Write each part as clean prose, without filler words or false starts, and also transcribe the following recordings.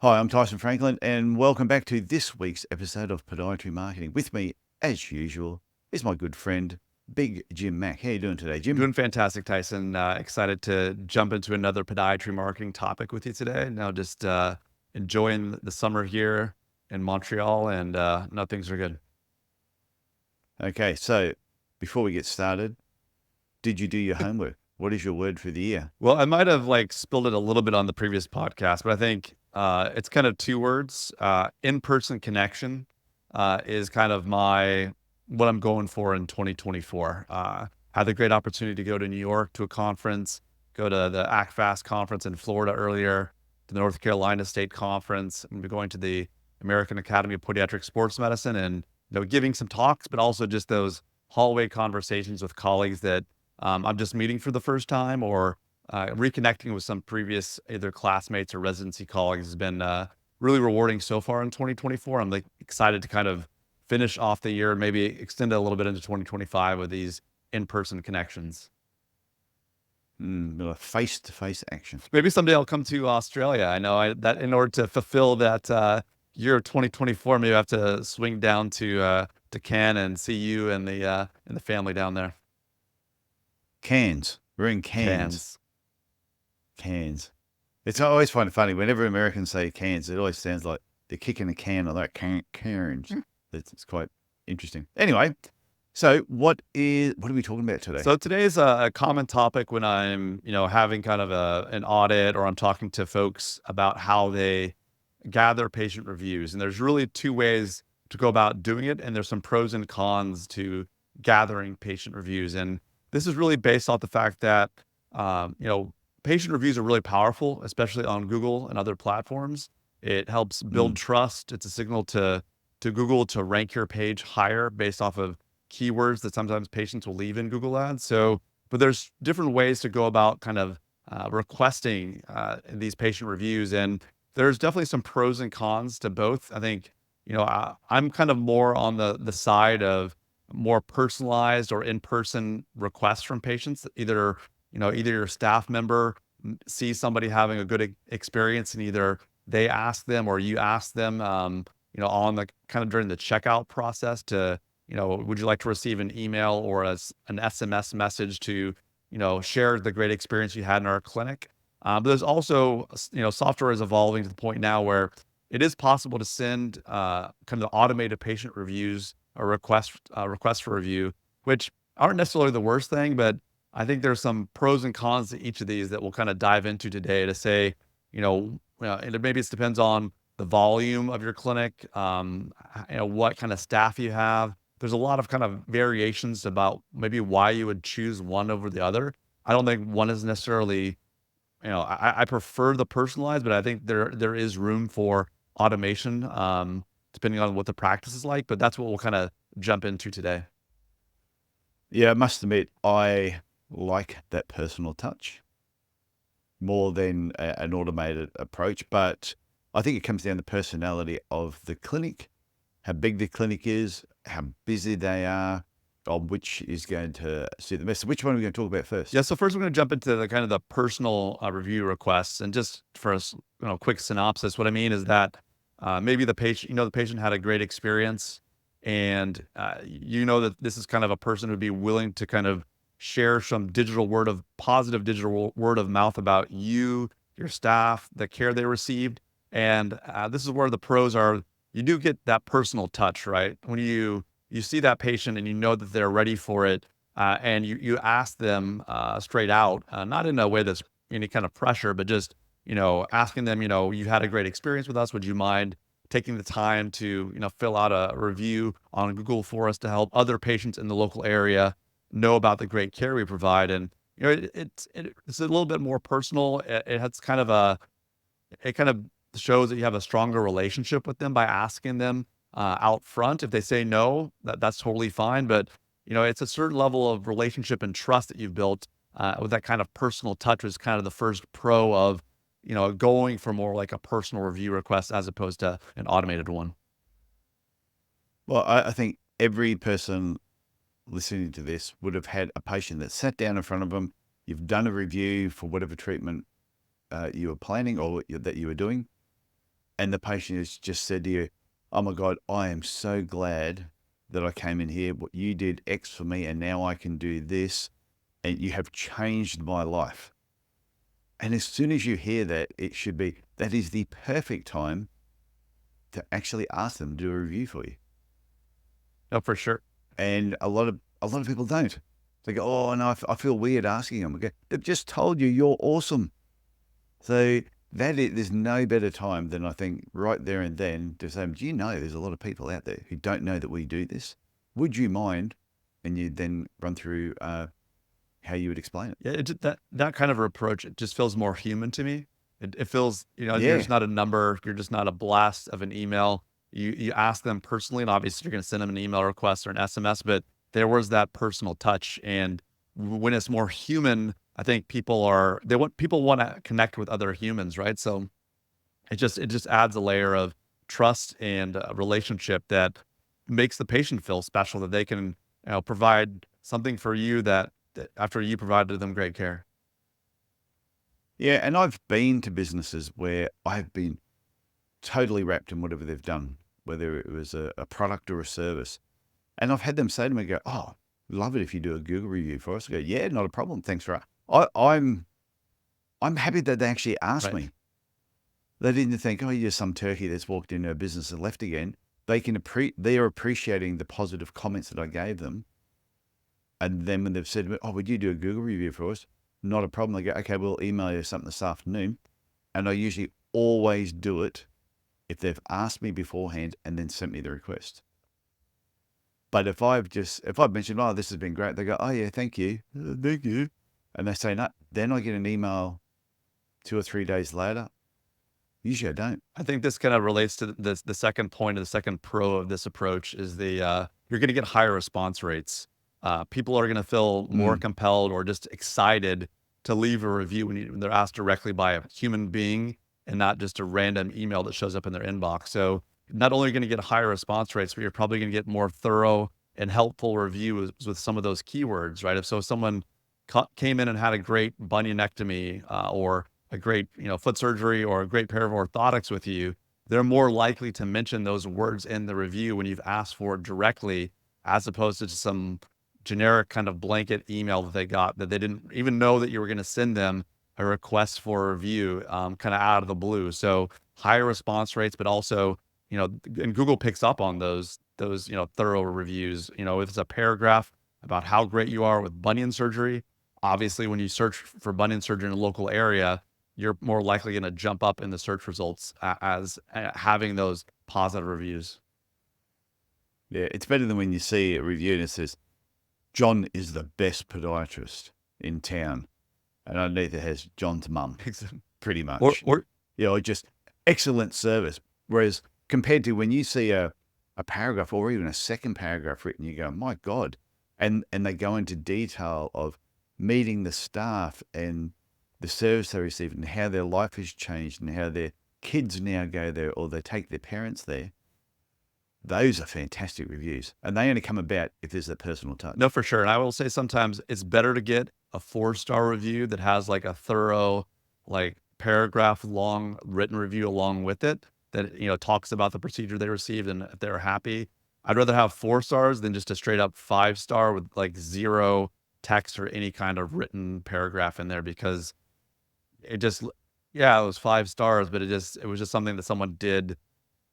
Hi, I'm Tyson Franklin, and welcome back to this week's episode of Podiatry Marketing. With me, as usual, is my good friend, Big Jim Mack. How you doing today, Jim? Doing fantastic, Tyson. Excited to jump into another podiatry marketing topic with you today. Now, just enjoying the summer here in Montreal, and no, things are good. Okay, so before we get started, did you do your homework? What is your word for the year? Well, I might have spilled it a little bit on the previous podcast, but I think it's kind of two words. In-person connection is kind of what I'm going for in 2024. Had the great opportunity to go to New York to a conference, go to the ACFAS conference in Florida earlier, to the North Carolina State Conference. I'm going to the American Academy of Podiatric Sports Medicine, and giving some talks, but also just those hallway conversations with colleagues that I'm just meeting for the first time, or reconnecting with some previous either classmates or residency colleagues has been really rewarding so far in 2024. I'm excited to kind of finish off the year and maybe extend it a little bit into 2025 with these in-person connections. Face-to-face action. Maybe someday I'll come to Australia. I know that in order to fulfill that year of 2024, maybe I have to swing down to Cairns and see you and the family down there. Cairns. We're in Cairns. Cairns. Cairns. It's always find it funny. Whenever Americans say Cairns, it always sounds like they're kicking a can or like Cairns. It's quite interesting. Anyway, so what are we talking about today? So today's a common topic when I'm, having kind of an audit, or I'm talking to folks about how they gather patient reviews. And there's really two ways to go about doing it. And there's some pros and cons to gathering patient reviews. And this is really based off the fact that, patient reviews are really powerful, especially on Google and other platforms. It helps build trust. It's a signal to Google to rank your page higher based off of keywords that sometimes patients will leave in Google Ads. So, but there's different ways to go about kind of requesting these patient reviews. And there's definitely some pros and cons to both. I think, I'm kind of more on the side of more personalized or in-person requests from patients. Either your staff member sees somebody having a good experience, and either they ask them or you ask them, on the kind of during the checkout process to, would you like to receive an email or an SMS message to, share the great experience you had in our clinic. But there's also, software is evolving to the point now where it is possible to send kind of the automated patient reviews or request for review, which aren't necessarily the worst thing, but I think there's some pros and cons to each of these that we'll kind of dive into today to say, and maybe it depends on the volume of your clinic, what kind of staff you have. There's a lot of kind of variations about maybe why you would choose one over the other. I don't think one is necessarily, I prefer the personalized, but I think there is room for automation, depending on what the practice is like. But that's what we'll kind of jump into today. Yeah, I must admit, I like that personal touch more than an automated approach, but I think it comes down to the personality of the clinic, how big the clinic is, how busy they are, on which is going to suit the best. So which one are we going to talk about first? Yeah. So first, we're going to jump into the kind of the personal review requests, and just for a quick synopsis, what I mean is that maybe the patient had a great experience, and that this is kind of a person who'd be willing to kind of share some positive digital word of mouth about you, your staff, the care they received. And this is where the pros are. You do get that personal touch, right? When you see that patient and you know that they're ready for it, and you ask them straight out, not in a way that's any kind of pressure, but just asking them, you had a great experience with us. Would you mind taking the time to fill out a review on Google for us to help other patients in the local area know about the great care we provide? And it's a little bit more personal. It kind of shows that you have a stronger relationship with them by asking them out front. If they say no, that's totally fine. But it's a certain level of relationship and trust that you've built with that kind of personal touch. Was kind of the first pro of going for more like a personal review request as opposed to an automated one. Well, I think every person listening to this would have had a patient that sat down in front of them. You've done a review for whatever treatment you were planning or that you were doing. and the patient has just said to you, "Oh my God, I am so glad that I came in here. What you did X for me, and now I can do this, and you have changed my life." And as soon as you hear that, that is the perfect time to actually ask them to do a review for you. No, for sure. And a lot of people don't. They go, "Oh no, I feel weird asking them." Okay, they've just told you you're awesome. So there's no better time than, I think, right there and then to say, "Do you know there's a lot of people out there who don't know that we do this? Would you mind?" And you then run through how you would explain it. Yeah, that kind of approach, it just feels more human to me. It feels, you're just Yeah, not a number, you're just not a blast of an email. You ask them personally, and obviously you're going to send them an email request or an SMS, but there was that personal touch. And when it's more human, I think people want to connect with other humans, right? So it just adds a layer of trust and a relationship that makes the patient feel special, that they can, provide something for you that after you provided them great care. yeah. And I've been to businesses where I've been totally wrapped in whatever they've done, whether it was a product or a service. And I've had them say to me, go, "Oh, love it if you do a Google review for us." I go, "Yeah, not a problem. Thanks for." I'm happy that they actually asked Right. me. They didn't think, "Oh, you're some turkey that's walked into a business and left again." They are appreciating the positive comments that I gave them. And then when they've said to me, "Oh, would you do a Google review for us?" Not a problem. They go, "Okay, we'll email you something this afternoon." And I usually always do it if they've asked me beforehand and then sent me the request. But if I've mentioned, "Oh, this has been great," they go, "Oh yeah, thank you. Thank you." And they say no, then I get an email 2 or 3 days later. Usually I don't. I think this kind of relates to the second point, of the second pro of this approach is you're going to get higher response rates. People are going to feel more Mm. compelled or just excited to leave a review when they're asked directly by a human being and not just a random email that shows up in their inbox. So not only are you going to get higher response rates, but you're probably going to get more thorough and helpful reviews with some of those keywords, right? If someone came in and had a great bunionectomy, or a great, foot surgery or a great pair of orthotics with you, they're more likely to mention those words in the review when you've asked for it directly, as opposed to just some generic kind of blanket email that they got that they didn't even know that you were going to send them a request for a review, kind of out of the blue. So higher response rates, but also, and Google picks up on those, thorough reviews. If it's a paragraph about how great you are with bunion surgery, obviously when you search for bunion surgery in a local area, you're more likely going to jump up in the search results as having those positive reviews. Yeah, it's better than when you see a review and it says, "John is the best podiatrist in town." And underneath it has John's mum, pretty or, much. or Just excellent service. Whereas compared to when you see a paragraph or even a second paragraph written, you go, "My God." And they go into detail of meeting the staff and the service they receive and how their life has changed and how their kids now go there or they take their parents there. Those are fantastic reviews. And they only come about if there's a personal touch. No, for sure. And I will say sometimes it's better to get a 4-star review that has like a thorough, like paragraph long written review along with it that, talks about the procedure they received and if they're happy. I'd rather have 4 stars than just a straight up 5-star with like zero text or any kind of written paragraph in there, because it just, yeah, it was 5 stars, but it was just something that someone did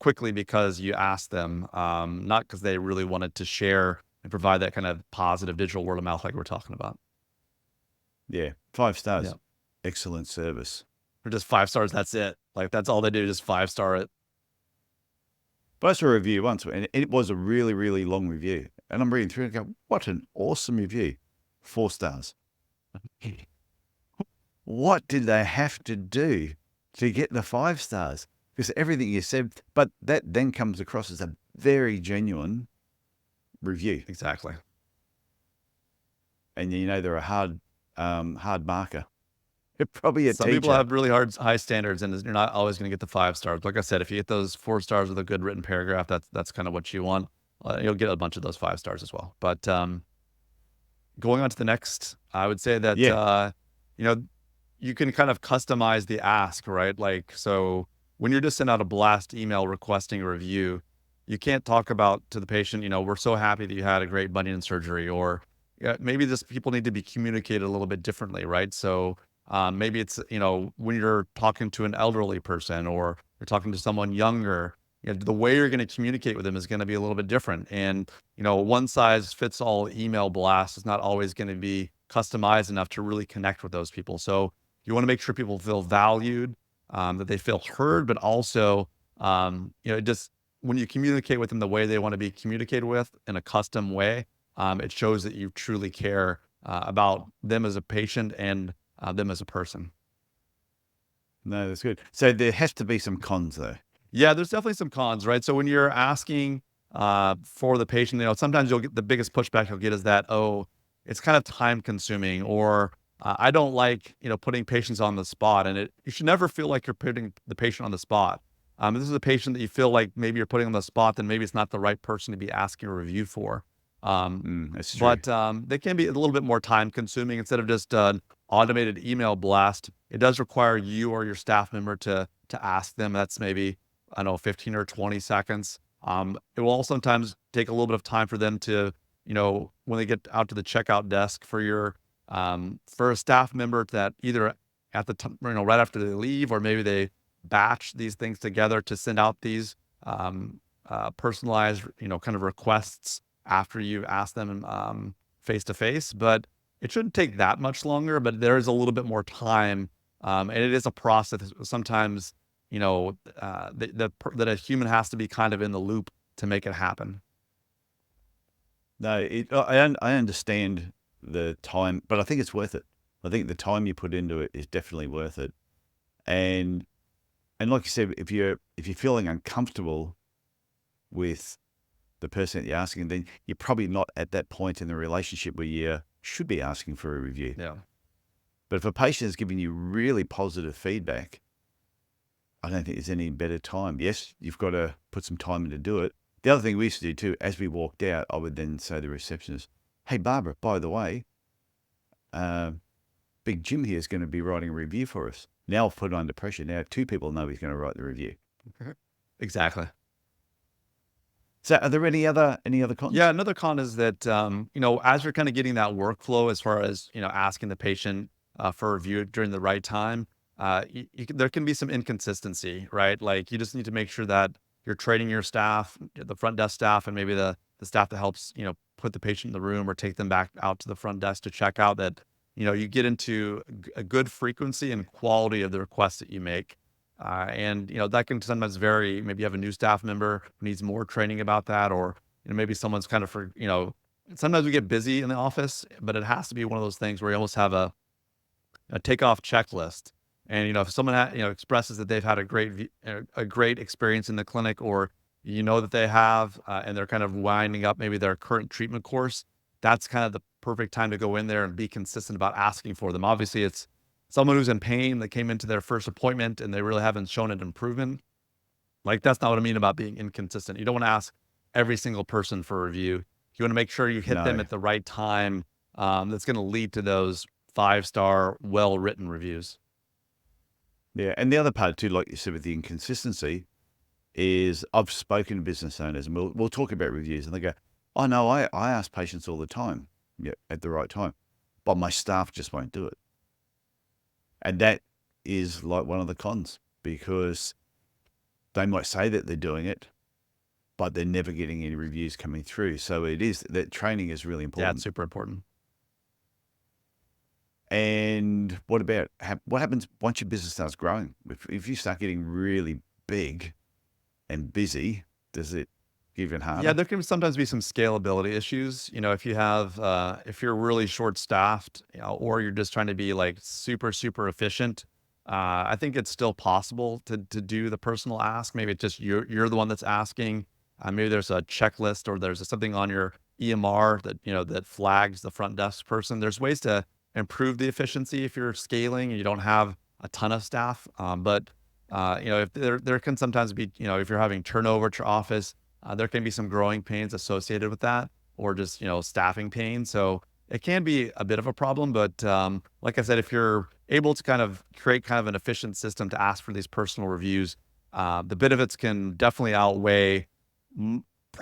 quickly because you asked them, not because they really wanted to share and provide that kind of positive digital word of mouth like we're talking about. Yeah, 5 stars. Yeah. Excellent service. Or just 5 stars, that's it. Like that's all they do, just 5-star it. But I saw a review once, and it was a really, really long review. And I'm reading through it and go, "What an awesome review. 4 stars." What did they have to do to get the 5 stars? Because everything you said, but that then comes across as a very genuine review. Exactly. And they're a hard marker. They're probably a Some people teacher. have really high standards, and you're not always going to get the 5 stars. Like I said, if you get those 4 stars with a good written paragraph, that's kind of what you want. You'll get a bunch of those 5 stars as well. But going on to the next, I would say that Yeah. you know you can kind of customize the ask, right? Like, so when you're just sending out a blast email requesting a review, you can't talk about to the patient, we're so happy that you had a great bunion surgery, or yeah, maybe this people need to be communicated a little bit differently, right? So maybe it's, when you're talking to an elderly person or you're talking to someone younger, the way you're going to communicate with them is going to be a little bit different. And, one size fits all email blast is not always going to be customized enough to really connect with those people. So you want to make sure people feel valued, that they feel heard, but also, just when you communicate with them the way they want to be communicated with in a custom way, it shows that you truly care about them as a patient and them as a person. No, that's good. So there has to be some cons though. Yeah, there's definitely some cons, right? So when you're asking for the patient, sometimes you'll get the biggest pushback you'll get is that, oh, it's kind of time consuming, or I don't like, putting patients on the spot. And you should never feel like you're putting the patient on the spot. If this is a patient that you feel like maybe you're putting on the spot, then maybe it's not the right person to be asking a review for. That's true. But they can be a little bit more time consuming. Instead of just an automated email blast, it does require you or your staff member to ask them. That's maybe, I don't know, 15 or 20 seconds. It will also sometimes take a little bit of time for them to, when they get out to the checkout desk for a staff member that either at the time, right after they leave, or maybe they batch these things together to send out these personalized, kind of requests after you've asked them face to face. But it shouldn't take that much longer, but there is a little bit more time. And it is a process. Sometimes, that a human has to be kind of in the loop to make it happen. No, I understand the time, but I think it's worth it. I think the time you put into it is definitely worth it. And like you said, if you're feeling uncomfortable with the person that you're asking, then you're probably not at that point in the relationship where you should be asking for a review. Yeah. But if a patient is giving you really positive feedback, I don't think there's any better time. Yes, you've got to put some time in to do it. The other thing we used to do too, as we walked out, I would then say to the receptionist, "Hey, Barbara, by the way, Big Jim here is going to be writing a review for us." Now I've put it under pressure. Now 2 people know he's going to write the review. Exactly. So are there any other cons? Yeah, another con is that, as you're kind of getting that workflow as far as, asking the patient for a review during the right time, there can be some inconsistency, right? Like you just need to make sure that you're training your staff, the front desk staff, and maybe the staff that helps, put the patient in the room or take them back out to the front desk to check out, that, you get into a good frequency and quality of the requests that you make. And, that can sometimes vary. Maybe you have a new staff member who needs more training about that, or, maybe someone's kind of sometimes we get busy in the office, but it has to be one of those things where you almost have a takeoff checklist. And, if someone expresses that they've had a great experience in the clinic, or, that they have, and they're kind of winding up maybe their current treatment course, that's kind of the perfect time to go in there and be consistent about asking for them. Obviously, it's someone who's in pain that came into their first appointment and they really haven't shown an improvement. Like, that's not what I mean about being inconsistent. You don't want to ask every single person for a review. You want to make sure you hit them No. at the right time. That's going to lead to those 5-star, well-written reviews. Yeah, and the other part too, like you said, with the inconsistency, is I've spoken to business owners, and we'll talk about reviews, and they go, "Oh no, I ask patients all the time, yeah, at the right time, but my staff just won't do it." And that is like one of the cons, because they might say that they're doing it, but they're never getting any reviews coming through. So it is that training is really Yeah, important. it's super important. And what happens once your business starts growing? If you start getting really big and busy, does it get even harder? Yeah, there can sometimes be some scalability issues. If you have, if you're really short staffed, or you're just trying to be like super, super efficient, I think it's still possible to do the personal ask. Maybe it's just you're the one that's asking. Maybe there's a checklist, or there's something on your EMR that, that flags the front desk person. There's ways to improve the efficiency if you're scaling and you don't have a ton of staff. But if there can sometimes be, if you're having turnover at your office, there can be some growing pains associated with that, or just, staffing pain. So it can be a bit of a problem. But like I said, if you're able to kind of create kind of an efficient system to ask for these personal reviews, The benefits can definitely outweigh,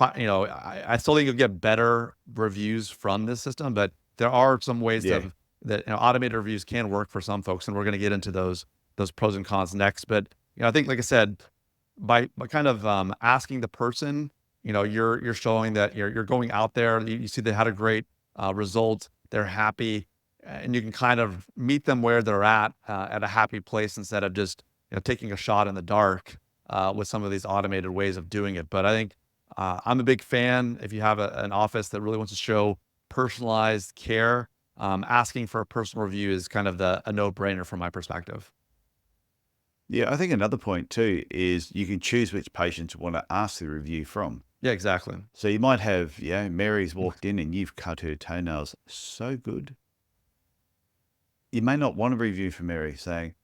I still think you'll get better reviews from this system, but there are some ways Yeah. that automated reviews can work for some folks, and we're going to get into those pros and cons next. But I think, like I said, by kind of asking the person, you're showing that you're going out there. You see they had a great result, they're happy, and you can kind of meet them where they're at a happy place instead of just taking a shot in the dark with some of these automated ways of doing it. But I think I'm a big fan. If you have an office that really wants to show personalized care, asking for a personal review is kind of a no-brainer from my perspective. Yeah, I think another point too is you can choose which patients you want to ask the review from. Yeah, exactly. So you might have, Mary's walked in and you've cut her toenails so good. You may not want a review from Mary saying,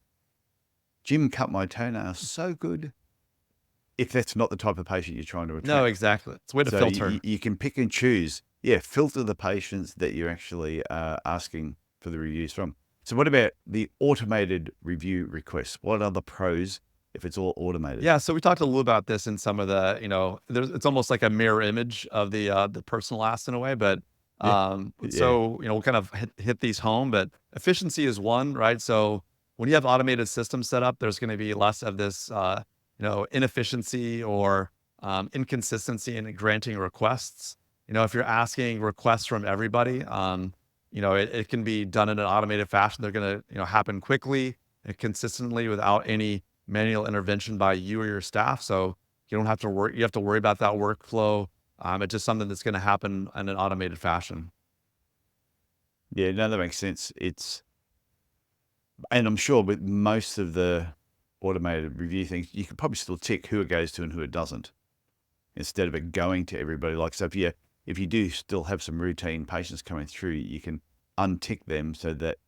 Jim cut my toenails so good, if that's not the type of patient you're trying to No, attract. exactly. It's a way to So filter. you can pick and choose. Yeah, filter the patients that you're actually asking for the reviews from. So what about the automated review requests? What are the pros if it's all automated? Yeah, so we talked a little about this in some of the, it's almost like a mirror image of the personal ask in a way, but Yeah. Yeah. so we'll kind of hit these home, but efficiency is one, right? So when you have automated systems set up, there's going to be less of this, inefficiency or inconsistency in granting requests. If you're asking requests from everybody, it can be done in an automated fashion. They're going to, happen quickly and consistently without any manual intervention by you or your staff. So you don't have to worry. You have to worry about that workflow. It's just something that's going to happen in an automated fashion. Yeah, no, that makes sense. And I'm sure with most of the automated review things, you can probably still tick who it goes to and who it doesn't, instead of it going to everybody. Like, so if you do still have some routine patients coming through, you can untick them so that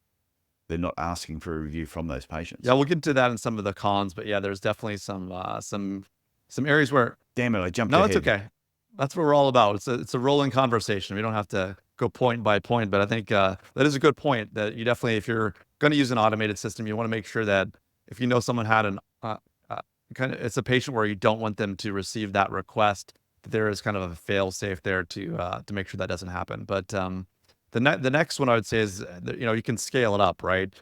they're not asking for a review from those patients. Yeah, we'll get to that in some of the cons, but yeah, there's definitely some areas where Damn it, I jumped no, ahead. it's okay. That's what we're all about. It's a rolling conversation. We don't have to go point by point, but I think that is a good point. That you definitely, if you're going to use an automated system, you want to make sure that if someone had an it's a patient where you don't want them to receive that request, that there is kind of a fail safe there to make sure that doesn't happen. But the next one I would say is that, you can scale it up, right?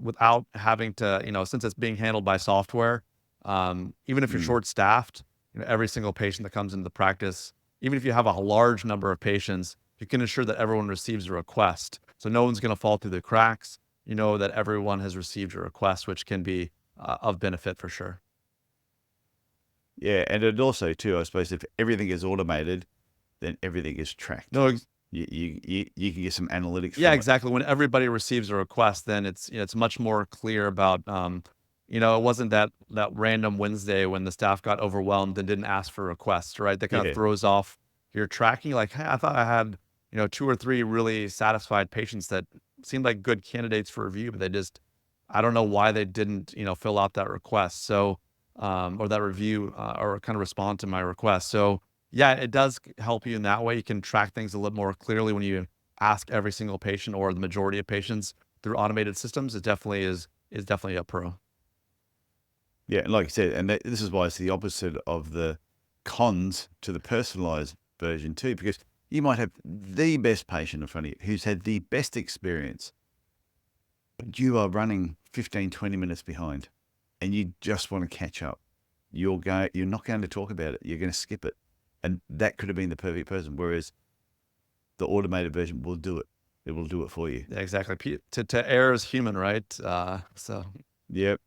Without having to, since it's being handled by software, even if you're Mm. short staffed, every single patient that comes into the practice, even if you have a large number of patients, you can ensure that everyone receives a request. So no one's going to fall through the cracks. You know that everyone has received a request, which can be of benefit for sure. Yeah, and it also too, I suppose, if everything is automated, then everything is tracked. No, You can get some analytics yeah, from it. exactly. When everybody receives a request, then it's much more clear about, it wasn't that random Wednesday when the staff got overwhelmed and didn't ask for requests, right? That kind of Yeah. throws off your tracking. Like, hey, I thought I had, two or three really satisfied patients that seemed like good candidates for review, but I don't know why they didn't, fill out that request. So, or that review, or kind of respond to my request. So yeah, it does help you in that way. You can track things a little more clearly when you ask every single patient or the majority of patients through automated systems. It definitely is definitely a pro. Yeah, and like I said, and this is why it's the opposite of the cons to the personalized version too, because you might have the best patient in front of you who's had the best experience, but you are running 15, 20 minutes behind and you just want to catch up. You're not going to talk about it. You're going to skip it. And that could have been the perfect person. Whereas the automated version will do it. It will do it for you. Yeah, exactly. To err is human, right? So Yep.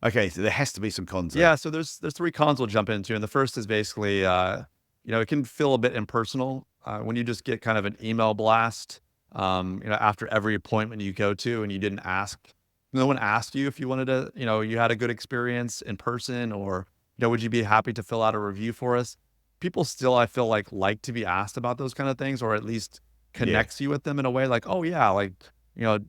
Okay, so there has to be some cons though. yeah, so there's three cons we'll jump into, and the first is basically, it can feel a bit impersonal when you just get kind of an email blast, after every appointment you go to, and you didn't ask. No one asked you if you wanted to, you had a good experience in person, or would you be happy to fill out a review for us? People still, I feel like to be asked about those kind of things, or at least Yeah. connects you with them in a way, like, oh yeah, like you know,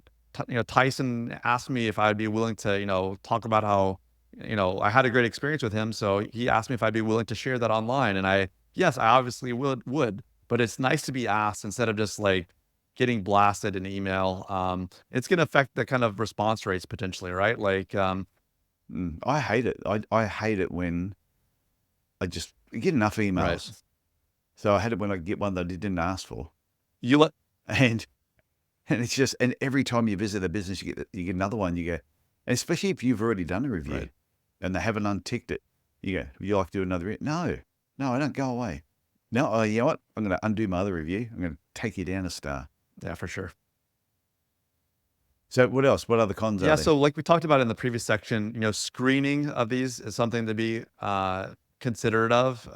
Tyson asked me if I'd be willing to, talk about how, I had a great experience with him. So he asked me if I'd be willing to share that online. And yes, I obviously would, but it's nice to be asked instead of just like getting blasted in email. It's going to affect the kind of response rates potentially, right? Like, I hate it. I hate it when I just get enough Right. emails. So I hate it when I get one that I didn't ask for. You let And it's just, and every time you visit a business, you get another one. You go, and especially if you've already done a review Right. and they haven't unticked it, you go, would you like to do another review? No, I don't. Go away. No, you know what? I'm going to undo my other review. I'm going to take you down a star. Yeah, for sure. So what else? What other cons Yeah, are there? so like we talked about in the previous section, screening of these is something to be considerate of.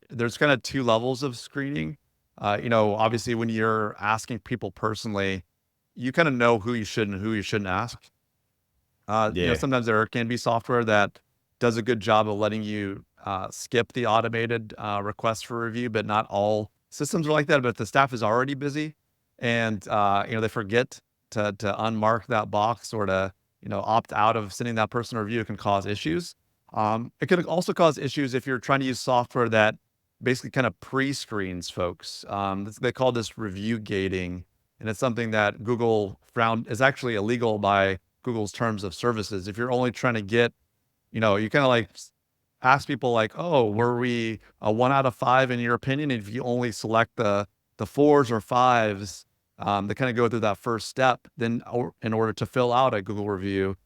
There's kind of two levels of screening. Obviously, when you're asking people personally, you kind of know who you should and who you shouldn't ask. Yeah. Sometimes there can be software that does a good job of letting you skip the automated request for review, but not all systems are like that. But if the staff is already busy and they forget to unmark that box or to opt out of sending that person a review, it can cause issues. It can also cause issues if you're trying to use software that basically kind of pre-screens folks. They call this review gating, and it's something that Google found is actually illegal by Google's terms of services. If you're only trying to get, you kind of like ask people like, oh, were we a 1 out of 5 in your opinion? And if you only select the fours or fives, that kind of go through that first step, then in order to fill out a Google review,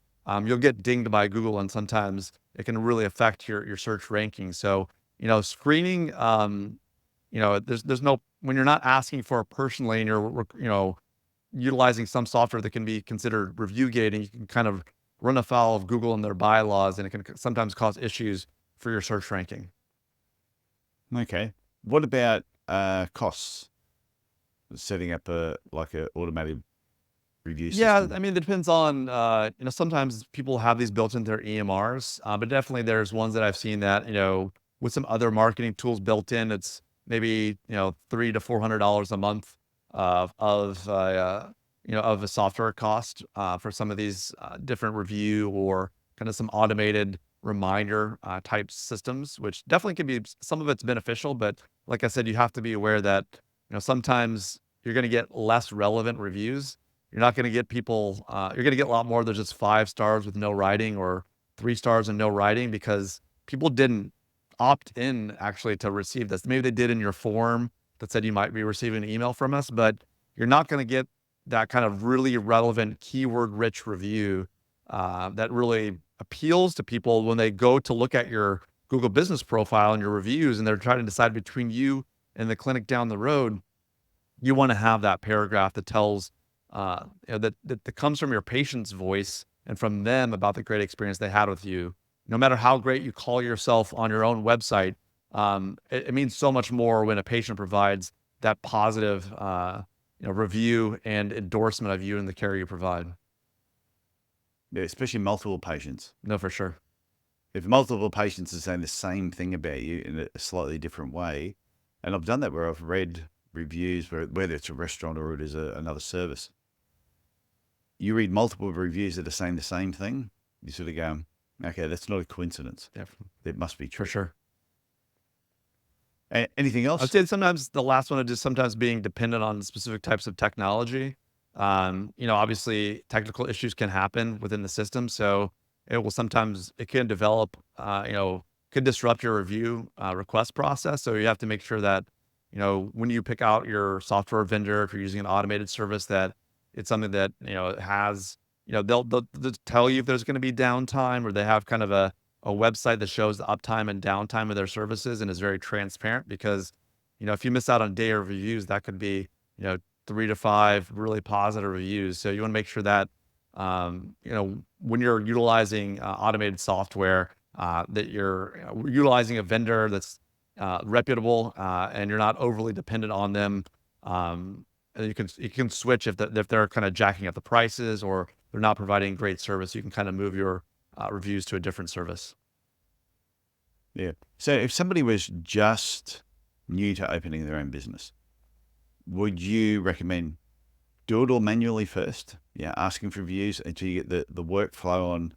you'll get dinged by Google, and sometimes it can really affect your search ranking. So, screening, there's no when you're not asking for it personally, and you're utilizing some software that can be considered review gating, you can kind of run afoul of Google and their bylaws, and it can sometimes cause issues for your search ranking. Okay. What about costs? Setting up a automated review Yeah, system. I mean, it depends on, sometimes people have these built into their EMRs, but definitely there's ones that I've seen that, with some other marketing tools built in, it's maybe, $300 to $400 a month of a software cost for some of these different review or kind of some automated reminder type systems, which definitely can be, some of it's beneficial, but like I said, you have to be aware that, sometimes you're going to get less relevant reviews. You're not going to get people, you're going to get a lot more than just 5 stars with no writing or 3 stars and no writing, because people didn't opt in actually to receive this. Maybe they did in your form that said you might be receiving an email from us, but you're not going to get that kind of really relevant keyword rich review that really appeals to people when they go to look at your Google business profile and your reviews, and they're trying to decide between you and the clinic down the road. You want to have that paragraph that tells that comes from your patient's voice and from them about the great experience they had with you. No matter how great you call yourself on your own website, it means so much more when a patient provides that positive review and endorsement of you and the care you provide. Yeah, especially multiple patients. No, for sure. If multiple patients are saying the same thing about you in a slightly different way, and I've done that where I've read reviews, whether it's a restaurant or it is another service, you read multiple reviews that are saying the same thing, you sort of go, okay, that's not a coincidence. Yeah, It must be for true. sure. Anything I'd else? say sometimes the last one is just sometimes being dependent on specific types of technology. Obviously technical issues can happen within the system. So it can develop, could disrupt your review request process. So you have to make sure that, when you pick out your software vendor, if you're using an automated service, that it's something that, it has, they'll tell you if there's going to be downtime, or they have kind of a website that shows the uptime and downtime of their services and is very transparent, because, if you miss out on day of reviews, that could be, 3 to 5 really positive reviews. So you want to make sure that, when you're utilizing automated software, that you're utilizing a vendor that's reputable, and you're not overly dependent on them. And you can switch if they're kind of jacking up the prices or they're not providing great service. You can kind of move your reviews to a different service. Yeah. So if somebody was just new to opening their own business, would you recommend do it all manually first? Yeah, asking for reviews until you get the workflow on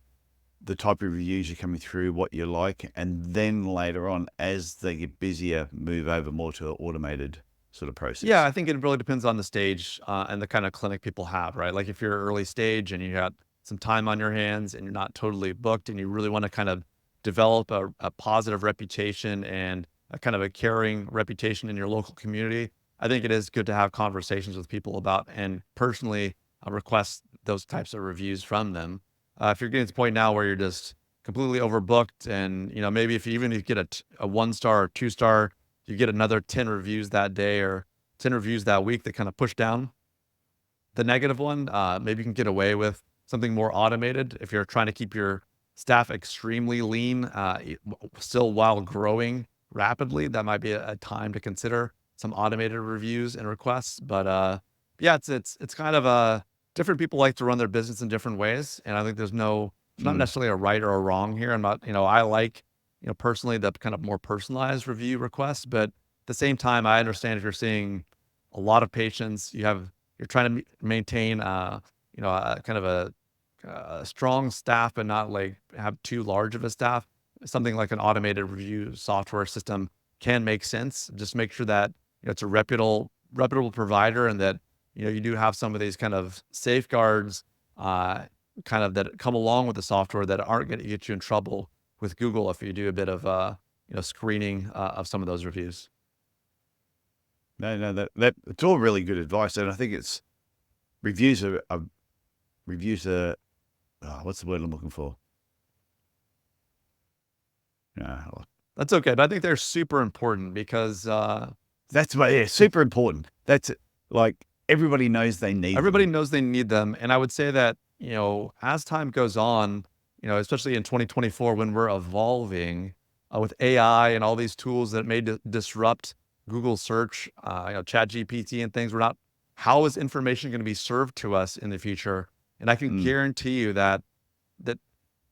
the type of reviews you're coming through, what you like, and then later on, as they get busier, move over more to an automated sort of Yeah, process. I think it really depends on the stage and the kind of clinic people have, right? Like if you're early stage and you got some time on your hands and you're not totally booked and you really want to kind of develop a positive reputation and a kind of a caring reputation in your local community, I think it is good to have conversations with people about and personally request those types of reviews from them. If you're getting to the point now where you're just completely overbooked and, maybe even if you get a 1 star or 2 star, you get another 10 reviews that day or 10 reviews that week that kind of push down the negative one, maybe you can get away with something more automated if you're trying to keep your staff extremely lean, still while growing rapidly. That might be a time to consider some automated reviews and requests. But yeah, it's kind of different people like to run their business in different ways, and I think there's not Mm. necessarily a right or a wrong here. I'm not, I like, personally the kind of more personalized review requests, but at the same time, I understand if you're seeing a lot of patients, you're trying to maintain, a kind of a strong staff, but not like have too large of a staff. Something like an automated review software system can make sense. Just make sure that it's a reputable provider, and that you do have some of these kind of safeguards, kind of that come along with the software that aren't going to get you in trouble with Google if you do a bit of screening of some of those reviews. No, that it's all really good advice, and I think it's reviews are what's the word I'm looking for? That's okay, but I think they're super important because That's super important. That's like everybody knows they need everybody them. knows they need them. And I would say that, as time goes on, especially in 2024, when we're evolving with AI and all these tools that may disrupt Google search, chat GPT and things, how is information going to be served to us in the future? And I can Mm. guarantee you that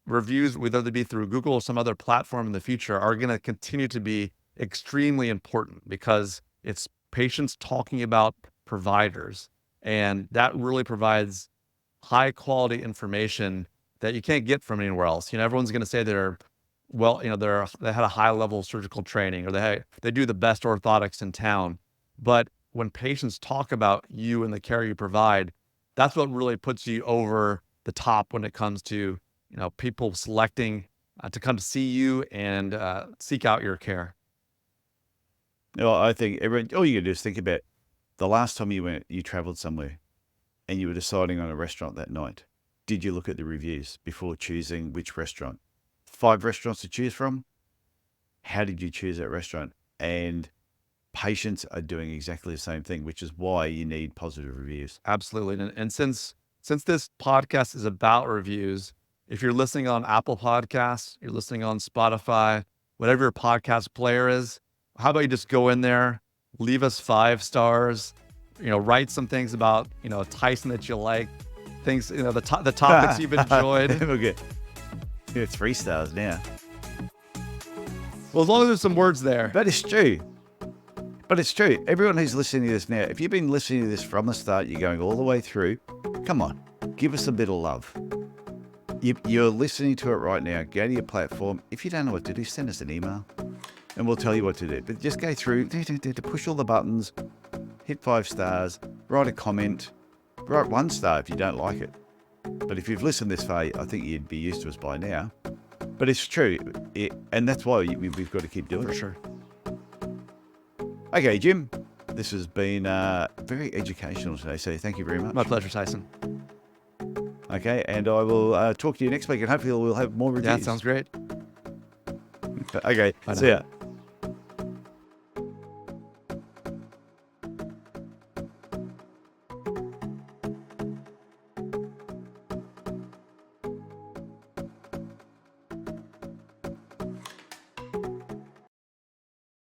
reviews, whether they be through Google or some other platform in the future, are going to continue to be extremely important because it's patients talking about providers. And that really provides high quality information that you can't get from anywhere else. Everyone's going to say they had a high level of surgical training, or they do the best orthotics in town. But when patients talk about you and the care you provide, that's what really puts you over the top when it comes to people selecting to come to see you and seek out your care. I think all you gotta do is think about the last time you traveled somewhere and you were deciding on a restaurant that night. Did you look at the reviews before choosing which restaurant? 5 restaurants to choose from. How did you choose that restaurant? And patients are doing exactly the same thing, which is why you need positive reviews. Absolutely. And since this podcast is about reviews, if you're listening on Apple Podcasts, you're listening on Spotify, whatever your podcast player is, how about you just go in there, leave us 5 stars, write some things about, Tyson that you like, things, the topics you've enjoyed. Okay. Yeah, 3 stars now. Well, as long as there's some words there. But it's true. Everyone who's listening to this now, if you've been listening to this from the start, you're going all the way through, come on, give us a bit of love. You're listening to it right now. Go to your platform. If you don't know what to do, send us an email and we'll tell you what to do. But just go through, push all the buttons, hit 5 stars, write a comment, write 1 star if you don't like it. But if you've listened this far, I think you'd be used to us by now. But it's true. And that's why we've got to keep doing it. For sure. Okay, Jim, this has been very educational today. So thank you very much. My pleasure, Tyson. Okay, and I will talk to you next week, and hopefully we'll have more reviews. Yeah, sounds great. Okay, Bye see now. ya.